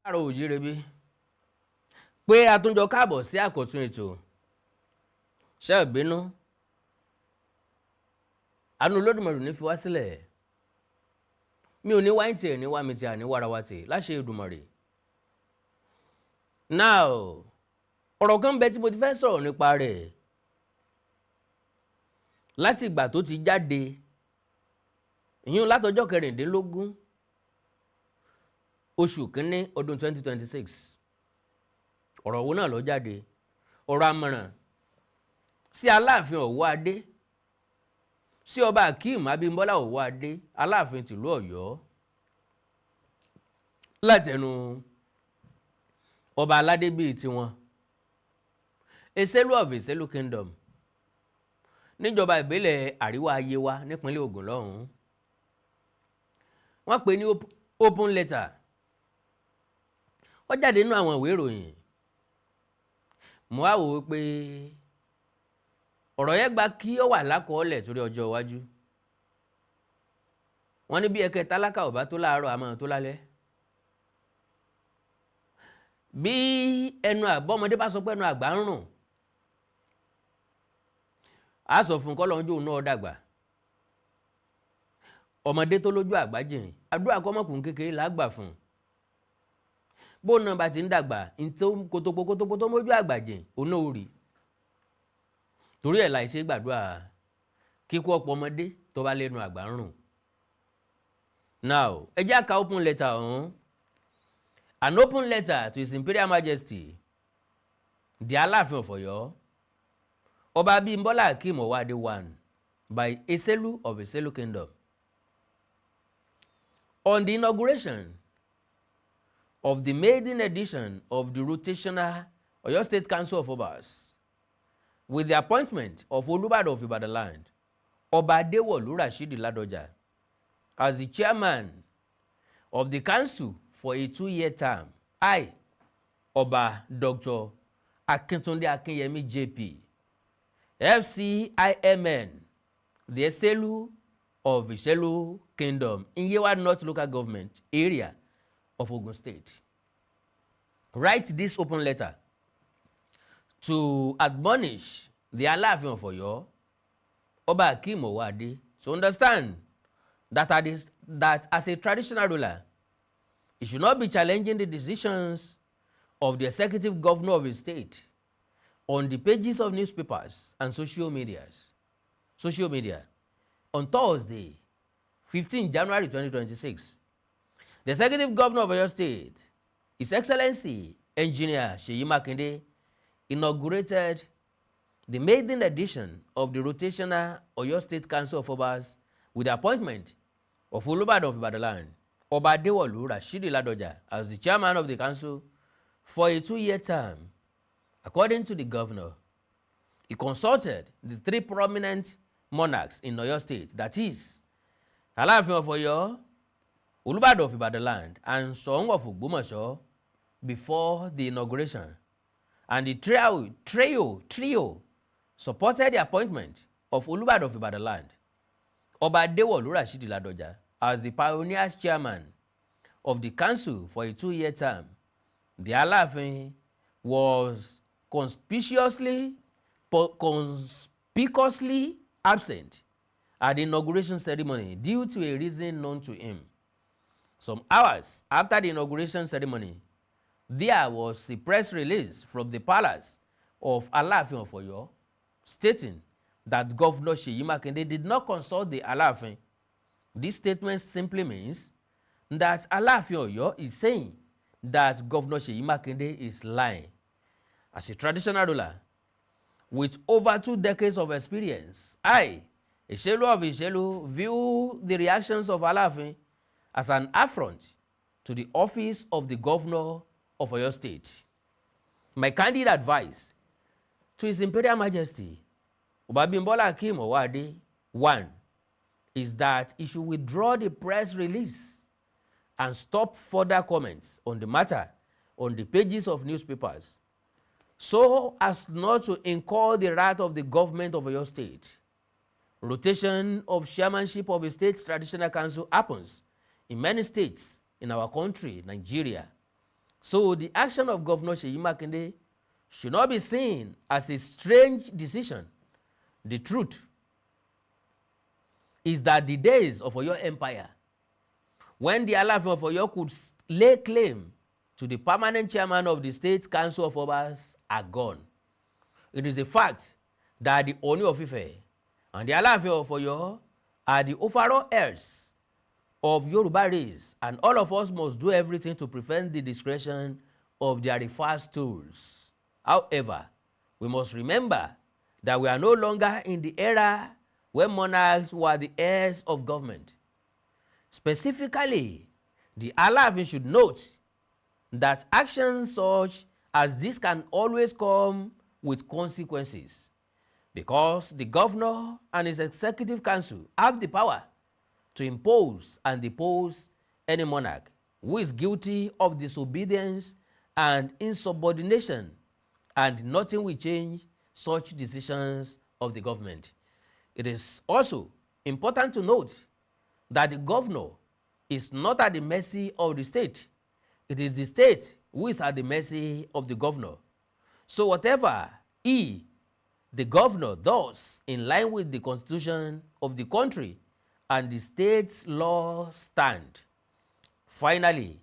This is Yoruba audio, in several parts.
Àrò òjìrèbí pé àtúnjọ káàbọ̀ sí àkọ́tún ètò ṣé ẹ bínú àánú Olódùmarè ní fi wá sílẹ̀ mi ò ní wá ìtì ẹ̀ ní wá mi ti àní wára wa tì láṣẹ Èdùmàrè. Now ọ̀rọ̀ kan bẹ tí mo ti fẹ́ sọ̀rọ̀ nípa rẹ̀ láti ìgbà tó ti jáde ìyún látọjọ́ 16 oṣù kínní ọdún 2026 ọ̀rọ̀ wo náà ló jáde ọ̀rọ̀ àmọ̀ràn sí Aláàfin Owoade sí ọba Akeem Abímbọ́lá Owoade Aláàfin tìlú Ọ̀yọ́ láti ẹnu ọba aládé bíi tiwọn Èsèlú of Èsèlú Kingdom níjọba ìbílẹ̀ Àríwá Yewa nípínlẹ̀ Ògùn lọ́hùn-ún wọ́n pè ní open letter ó jáde nínú àwọn ìwé ìròyìn mo wá wò ó pé ọ̀rọ̀ yẹn gba kí ó wà lákọọ́lẹ̀ torí ọjọ́ iwájú wọ́n ní bí ẹ̀kẹ́ tálákà ò bá tó láàárọ̀ àmọ́ tó lálẹ́ bí ẹnu àgbọ́mọdé bá sọ pé ẹnu àgbà ń rùn á sọ fún kọ́lọ́njú náà dàgbà ọmọdé tó lójú àgbà jìn àdúrà kọ́mọkùnrin kékeré làgbà fún bó náà bá ti ń dàgbà kótópó tó mójú àgbà jìn òun náà ò rí torí ẹ̀ láìṣe gbàdúrà kíkú ọ̀pọ̀ ọmọdé tó bá lẹ́nu àgbà ń rùn. Now ẹ jẹ́ ká open letter ọ̀hún an open letter to His Imperial Majesty the Aláàfin of Ọ̀yọ́ Ọba Abímbọ́lá Akeem Owoade I by Èsèlú of Èsèlú Kingdom on the inauguration of the maiden edition of the rotational Oyo State Council of Obas with the appointment of Olúbàdàn of Ìbàdàn land, Ọba Adéwọ̀lú Rashidi Ládọjà, as the chairman of the council for a 2-year term. I, Ọba Dr. Akíntúndé Akínyẹmí JP, FCIMN, the Èsèlú of Èsèlú Kingdom in Yewa North Local Government Area of Ogun State. Write this open letter to admonish the Aláàfin of Ọ̀yọ́, Ọba Akeem Owoade, to understand that as a traditional ruler, he should not be challenging the decisions of the executive governor of his state on the pages of newspapers and social media. On Thursday, 15 January 2026, the executive governor of Oyo State, His Excellency Engineer Seyi Makinde, inaugurated the maiden edition of the rotational Oyo State Council of Obas with the appointment of Olúbàdàn of Ìbàdàn land, Ọba Adéwọ̀lú Rashidi Ládọjà, as the chairman of the council for a 2-year term. According to the governor, he consulted the 3 prominent monarchs in Oyo State, that is, Aláàfin of Ọ̀yọ́, Olúbàdàn of Ìbàdàn land, and Ṣọ̀ún of Ògbómọ̀ṣọ́ before the inauguration, and the trio supported the appointment of Olúbàdàn of Ìbàdàn land, Ọba Adéwọ̀lú Rashidi Ládọjà, as the pioneer chairman of the council for a 2-year term. The Aláàfin was conspicuously absent at the inauguration ceremony due to a reason known to him. Some hours after the inauguration ceremony, there was a press release from the palace of Aláàfin of Ọ̀yọ́ stating that Governor Seyi Makinde did not consult the Aláàfin. This statement simply means that Aláàfin Ọ̀yọ́ is saying that Governor Seyi Makinde is lying. As a traditional ruler with over 2 decades of experience, I, Èsèlú of Èsèlú, view the reactions of Aláàfin as an affront to the office of the governor of Oyo State. My candid advice to His Imperial Majesty, Ọba Abímbọ́lá Akeem Owoade I, is that he should withdraw the press release and stop further comments on the matter on the pages of newspapers, so as not to incur the wrath of the government of Oyo State. Rotation of chairmanship of a state traditional council happens in many states in our country, Nigeria. So the action of Governor Seyi Makinde should not be seen as a strange decision. The truth is that the days of Oyo Empire, when the Aláàfin of Oyo could lay claim to the permanent chairman of the State Council of Obas, are gone. It is a fact that the Ooni of Ife and the Aláàfin of Oyo are the overall heirs of Yoruba race, and all of us must do everything to prevent the discretion of their reverse tools. However, we must remember that we are no longer in the era when monarchs were the heirs of government. Specifically, the Aláàfin should note that actions such as this can always come with consequences, because the governor and his executive council have the power to impose and depose any monarch who is guilty of disobedience and insubordination, and nothing will change such decisions of the government. It is also important to note that the governor is not at the mercy of the state. It is the state who is at the mercy of the governor. So whatever the governor does in line with the constitution of the country and the state's law stand. Finally,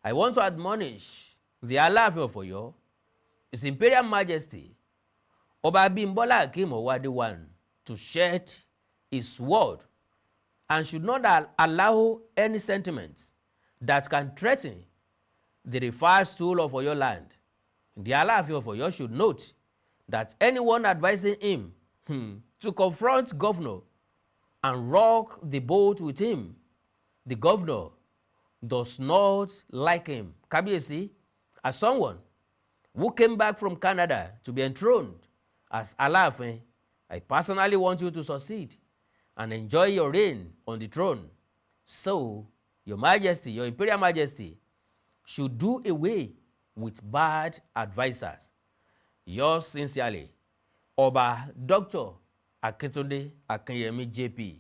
I want to admonish the Aláàfin of Oyo, His Imperial Majesty, Ọba Abímbọ́lá Akeem Owoade I, to shed his word and should not allow any sentiment that can threaten the reverse stool of Oyo land. The Aláàfin of Oyo should note that anyone advising him to confront governor and rock the boat with him, the governor does not like him. Kábíyèsí, as someone who came back from Canada to be enthroned as Aláàfin, I personally want you to succeed and enjoy your reign on the throne. So, Your Majesty, Your Imperial Majesty, should do away with bad advisors. Yours sincerely, Ọba Dr. Akintunde Akinyemi JP,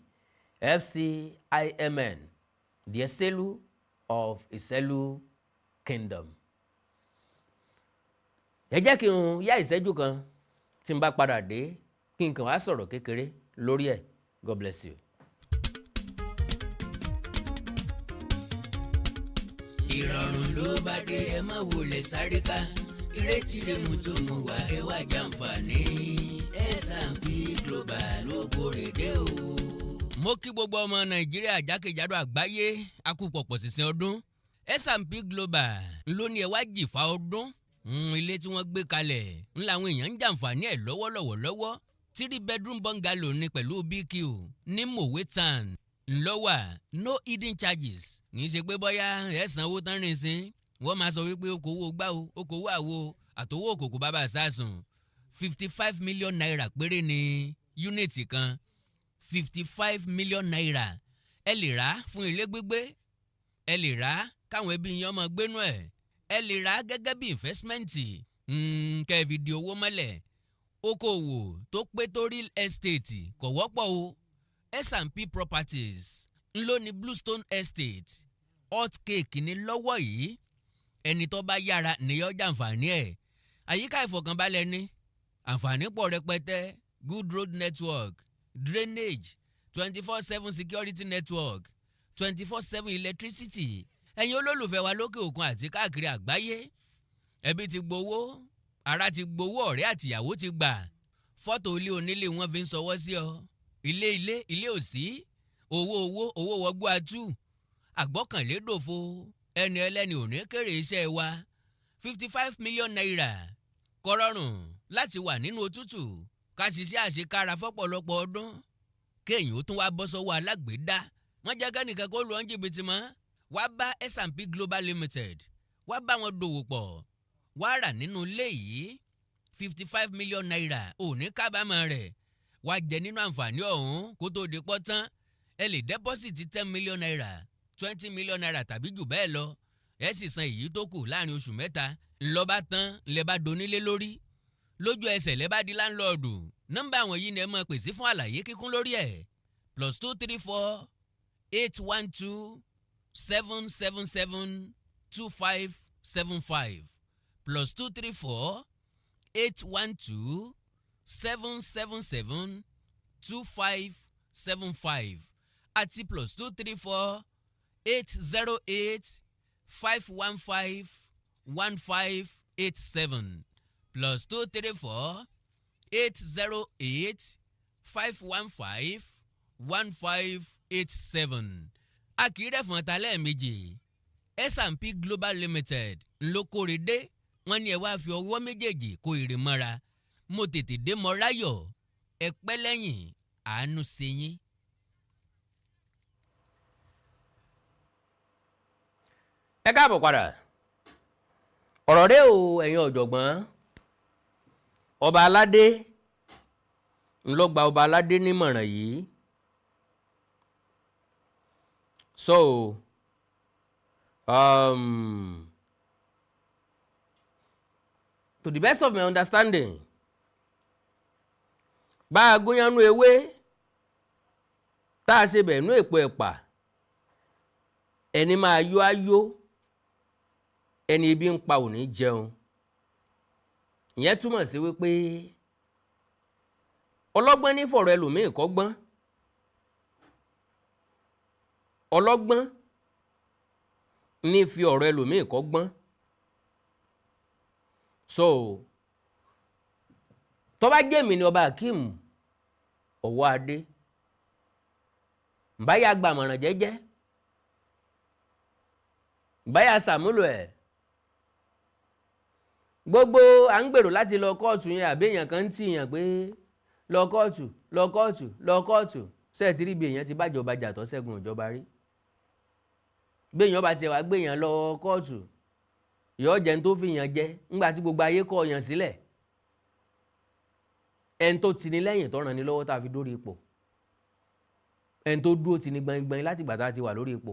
FCIMN, the Iselu of Iselu Kingdom. Ẹ jẹ́ kí n yá ìṣẹ́jú kan tí n bá padà dé kí n kàn wá sọ̀rọ̀ kékeré lórí ẹ̀. God bless you. Ìrọ̀rùn ló bá dé, ẹ má wulẹ̀ sáré ká, ìrètí rẹ̀ mú tó mú wá, ẹ wá jàǹfààní. S&P Global ló gbòòrè dé o. Mo kí gbogbo ọmọ Nàìjíríà jákèjádò àgbáyé a kú pọ̀pọ̀ sísìn ọdún. S&P Global ló ní ẹ wá jìfà ọdún. Ilé tí wọ́n gbé kalẹ̀ ńlá àwọn èèyàn ń jàǹfààní ẹ̀ lọ́wọ́lọ́wọ́. 3-bedroom bungalow ní pẹ̀lú BQ ní Mòwe Town ńlọ́wà, no hidden charges. Kì í ṣe pé bọ́yá ẹ̀ sanwó tán rìn sí wọ́n máa sọ wípé okòwò gbá o, okòwò àwo, àtòwò òkòkò bàbá sásùn. 55 million naira péré ni unit kan. 55 million naira. Ẹ lè rà fún ilé gbígbé, ẹ lè rà káwọn ẹbí yín ọmọ gbénú ẹ̀, ẹ lè rà gẹ́gẹ́ bí investment. Kẹ́ẹ̀fì di owó mọ́lẹ̀. Okòwò tó pé tó real estate kò wọ́pọ̀ o. S&P Properties ńlọ ní Bluestone Estate, hot cake ní lọ́wọ́ yìí. Ẹni tó bá yára nìyọ́ jàǹfààní ẹ̀. Àyíká ìfọ̀kànbalẹ̀ ní àǹfààní pọ̀ rẹpẹtẹ. Good road network, drainage, 24/7 security network, 24/7 electricity. Ẹ̀yin olólùfẹ́ wa lókè òkun àti káàkiri àgbáyé, ẹbí ti gbowó, ará ti gbowó, ọ̀rẹ́ àtìyàwó ti gbà. Fọ́tò ilé onílé wọn fi ń sọwọ́ sí ọ. Ilé òsí, owó wọgbó atú. Àgbọ́kànlé dòfo, ẹni ẹlẹ́ni ò ní kéré iṣẹ́ wa. 55 million naira kọ́rọ́rùn láti wà nínú òtútù, ká ṣiṣẹ́ àṣekára fọ́pọ̀lọpọ̀ ọdún. Kéèyàn ó tún wá bọ́ sọ́wọ́ alágbèédá. Wọ́n jẹ́ kẹ́nìkan kó lu ọ́n jìbìtì mọ́. Wá bá S&P Global Limited, wá bá wọn dòwò pọ̀, wá rà nínú ilé yìí. 55 million naira ò ní kábàámọ̀ rẹ̀. Wá jẹ nínú àǹfààní ọ̀hún kó tó di pọ́ tán. Ẹ lè dẹ́pọ́sìtì 10 million naira, 20 million naira tàbí jù bẹ́ẹ̀ lọ. Ẹ sì san èyí tó kù láàrin oṣù mẹ́ta. Ńlọ́ba tán lẹ bá donílé lórí. Lójú ẹsẹ̀ lẹ bá di láńlọ́ọ̀dù. Nọ́mbà àwọn yìí ni ẹ máa pèsè fún àlàyé kíkún lórí ẹ̀. +234 812 777 25 75 +234 812 777 2575 àti +234 808 515 1587 +234 808 515 1587. A kì í rẹ̀fọ̀n ta lẹ́ẹ̀mejì. S&P Global Limited ńlọ kórè dé wọ́n ní ẹ wá fi ọwọ́ méjèèjì kó èrè mọ́ra. Mo tètè dé mọ́ ráyọ̀ ẹ pẹ́ lẹ́yìn àánú ṣe yín. Ẹ káàbọ̀ padà. Ọ̀rọ̀ rẹ̀ o ẹ̀yin ọ̀jọ̀gbọ́n. Ọba aládé ńlọ gba ọba aládé nímọ̀ràn yìí. So to the best of my understanding, bá a gúnyánú ewé tá a ṣe bẹ̀ẹ̀nú èpo ẹ̀pà, ẹni máa yó á yó, ẹni ebi ń pa ò ní jẹun. Ìyẹn túmọ̀ sí wípé ọlọ́gbọ́n ní fọ̀rọ̀ ẹlòmíì kọ́gbọ́n, ọlọ́gbọ́n ní fi ọ̀rọ̀ ẹlòmíì kọ́gbọ́n. So tó bá jẹ́ mi ni ọba Akeem Owoade, báyà gbàmọ̀ràn jẹ́jẹ́, báyà sàmúlò ẹ̀. Gbogbo à ń gbèrò láti lọ kóòtù yẹn àbí èèyàn kan ń tì yàn pé lọ kóòtù lọ kóòtù lọ kóòtù, ṣé ti rí bí èèyàn ti bájọba jà tó ṣẹ́gun ìjọba rí. Bí èèyàn bá ti wá gbé èèyàn lọ kóòtù, yóò jẹ́ ń tó fi yàn jẹ ńgbà tí gbogbo ayé kọ̀ yàn sílẹ̀. Ẹni tó ti ní lẹ́yìn tó ràn ní lọ́wọ́ tá a fi dórí ipò, ẹni tó dúró ti ní gbangban láti ìgbà tá a ti wà lórí ipò.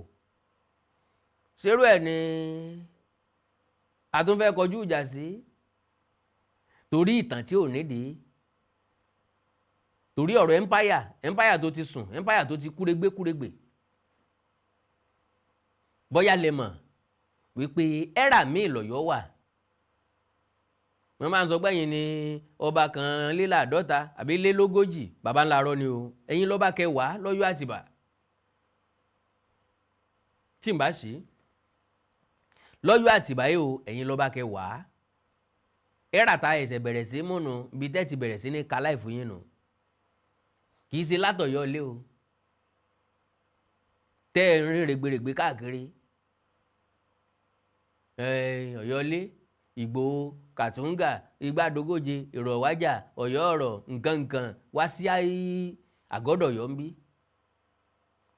Ṣerú ẹ̀ ni a tún fẹ́ kọjú ìjà sí torí ìtàn tí ò nídìí, torí ọ̀rọ̀ empire tó ti sùn, empire tó ti kúrégbé. Bóyá lè mọ̀ wípé ẹ́rà míì lọ́yọ́ wà. Wọ́n máa ń sọ gbẹ̀yìn ni ọba kan léláàdọ́ta àbí lélógójì, baba ńlá rọ ni o. Ẹ̀yin lọ́ba kẹwàá lọ́yọ́ Àtìbà. Tí n bá sí lọ́yọ́ Àtìbà yìí o, ẹ̀yin lọ́ba kẹwàá. Ẹ́rà ta ẹ̀sẹ̀ bẹ̀rẹ̀ sí múnu ibi tẹ́ ti bẹ̀rẹ̀ sí ní kaláì fún yín nù. Kì í ṣe látọ̀yọ́ ilé o. Tẹ́ ẹ̀ ń rí rẹ̀gbẹ̀rẹ̀gbẹ̀ káàkiri. Ọ̀yọ́lé, Ìgbòho, Kàtúngà, Igbádogóje, Ìrọ̀wájà, Ọ̀yọ́ ọ̀rọ̀, nǹkan wá sí àgọ́dọ̀yọ́ ń bí.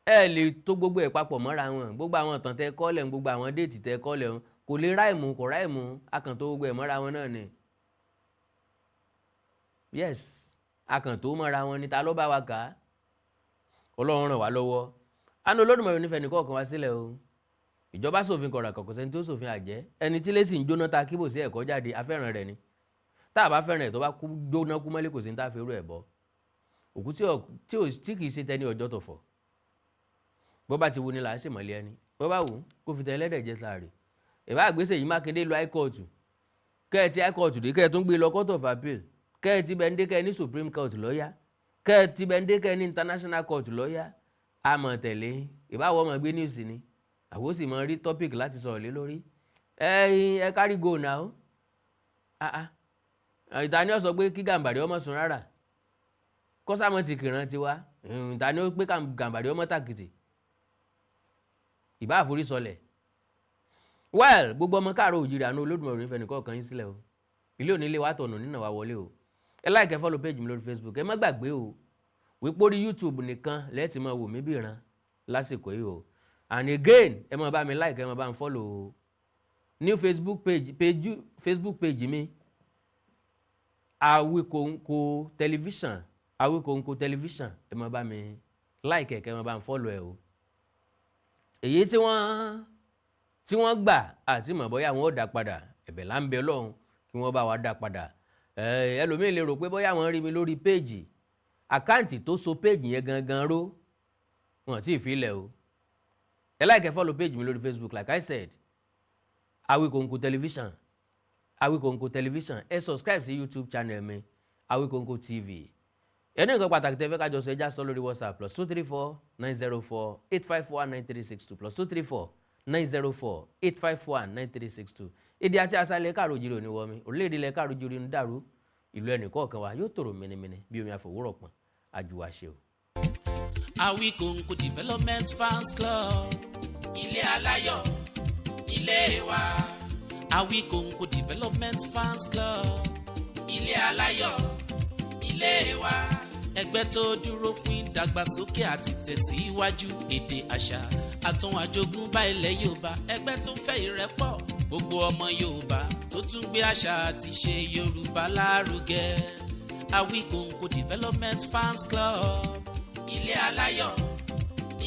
Ẹ lè tó gbogbo ẹ̀ papọ̀ mọ́ra wọn. Gbogbo àwọn ìtàn tẹ́ kọ́lẹ̀ ń, gbogbo àwọn déètì tẹ́ kọ́lẹ̀ ń, kò lè ráìmù kò ráìmù, akàn tó gbogbo ẹ̀ mọ́ra wọn náà ni. Yes, akàn tó mọ́ra wọn ni, ta ló bá wa kà á? Ọlọ́run ràn wá lọ́wọ́. Àánú Olódùmarè onífẹ̀ẹ́ nìkan kan wá sílẹ̀ o. Ìjọba ṣòfin kọ̀rọ̀ kọ̀kọ̀ sẹ́ni tó ṣòfin àjẹ́, ẹni tí lẹ́sìn jóná ta kíbò sí ẹ̀kọ́ jáde afẹ́ràn rẹ̀ ni. Tá a bá fẹ́ràn ẹ̀ tó bá jóná kú mọ́lé kò sí ní tá a fi rú ẹ̀ bọ́. Òkú tí kì í ṣe tẹni ọjọ́ tọ̀fọ̀. Bó bá ti wu ni là á ṣèmọ̀lé ẹni. Bó bá wù kó fi tẹ ẹlẹ́dẹ̀ jẹ sàárè. Ìbá àgbésẹ̀ yìí Mákindé lọ high court. Kẹ́ ẹ ti high court dé kẹ́ ẹ tún gbé lọ court of appeal. Kẹ́ ẹ ti bẹ́ndé kẹ́ ẹ ní Supreme Court lọ́yà. Kẹ́ ẹ ti bẹ́ndé kẹ́ ẹ ní International Court lọ́yà. A mọ̀ tẹ̀lé. Ìbá wọ́n mọ̀ gbé news ni. Àwo sì mọ rí topic láti sọ̀rọ̀ lé lórí. Ẹ kárí go now. Ìta ni ó sọ pé kí Gàmbàrí ọmọ sùn rárá. Kọ́sàmọ́ ti kìran ti wá. Ìta ni ó pé Gàmbàrí ọmọ tàkìtì. Ìbá àforí sọlẹ̀. Well, gbogbo ọmọ káàrọ̀ òjìrì àánú Olódùmarè onífẹ̀ẹ́ nìkan kan yín sílẹ̀ o. Ilé onílé wa tọ̀nà nínà wa wọlé o. Ẹ like ẹ follow page mi lórí Facebook. Ẹ má gbàgbé o wípé orí YouTube nìkan lẹ́ẹ̀tì máa wò mí bí ìran lásìkò yìí o. And again, ẹ máa bá mi like, ẹ máa bá mi follow new Facebook page mi, Awikonko television, ẹ máa bá mi like ẹ máa bá mi follow ẹ o. Èyí tí wọ́n gbà àti mọ̀ bóyá wọn ó dá padà, ẹ̀bẹ̀ là ń bẹ Ọlọ́run kí wọ́n bá wa dá padà. Ẹlòmíì lè rò pé bóyá wọ́n rí mi lórí péèjì, àkáǹtì tó so péèjì yẹn gangan ró, wọn tí ì fi lẹ̀ o. Ẹ like ẹ follow page mi lórí Facebook like I said. Awikonko television Awikonko television ẹ subscribe sí YouTube channel mi Awikonko TV. Ẹni nǹkan pàtàkì tẹ́ fẹ́ ká jọ sọ ẹjá sọ lórí WhatsApp +234 904 854 9362 +234 904 854 9362. Èdè àti àṣà ilẹ̀ káàró-oòjíire òní wọmi orílẹ̀-èdè ilẹ̀ káàró-oòjíire ń dàrú ìlú ẹnì kọ̀ọ̀kan wa yóò tòrò mẹ́nẹ́mẹ́nẹ́ bí omi àfòwúrọ̀ pọ̀n àjùwà ṣe o. Awikonko Development Fans Club ilé aláyọ̀ ilé wa. Awikonko Development Fans Club ilé aláyọ̀ ilé wa. Ẹgbẹ́ tó dúró fún ìdàgbàsókè àti tẹ̀síwájú èdè àṣà àtún àjogúnbá ilẹ̀ Yorùbá. Ẹgbẹ́ tó fẹ́ ìrẹ́pọ̀ gbogbo ọmọ Yorùbá tó tún gbé àṣà àti ṣe Yorùbá lárugẹ. Awikonko Development Fans Club ilé aláyọ̀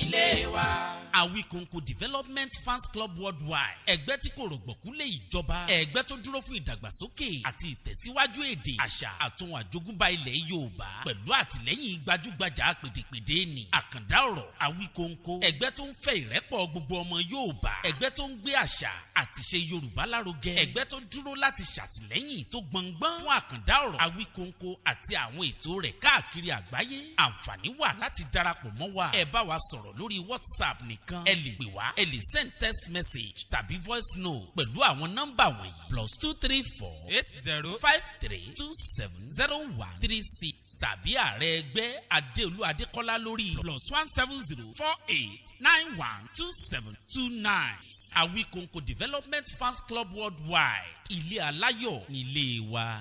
ilé wa. Awikonko Development Fans Club Worldwide. Ẹgbẹ́ tí kò rọ̀gbọ̀kú lé ìjọba. Ẹgbẹ́ tó dúró fún ìdàgbàsókè àti ìtẹ̀síwájú èdè, àṣà àtún àjogúnbá ilẹ̀ Yorùbá. Pẹ̀lú àtìlẹ́yìn gbajúgbajà pèdèpèdè ni. Àkàndá ọ̀rọ̀ Awikonko. Ẹgbẹ́ tó ń fẹ́ ìrẹ́pọ̀ gbogbo ọmọ Yorùbá. Ẹgbẹ́ tó ń gbé àṣà àti ṣe Yorùbá lárugẹ. Ẹgbẹ́ tó dúró láti ṣàtìlẹ́yìn tó gbọ̀ngbọ́n fún àkàndá ọ̀rọ̀ Awikonko àti àwọn ètò rẹ̀ káàkiri àgbáyé. Àǹfààní wà láti darapọ̀ mọ́ wa. Ẹ bá wa sọ̀rọ̀ lórí WhatsApp nìkan. Ẹ lè pè wá, ẹ lè send text message tàbí voice note pẹ̀lú àwọn nọ́mbà wọ̀nyí +234 8053270136 tàbí ààrẹ ẹgbẹ́ Adéolú Adékọ́lá lórí +17048912729. Awikonko Development Fans Club Worldwide ilé aláyọ̀ nílé wa.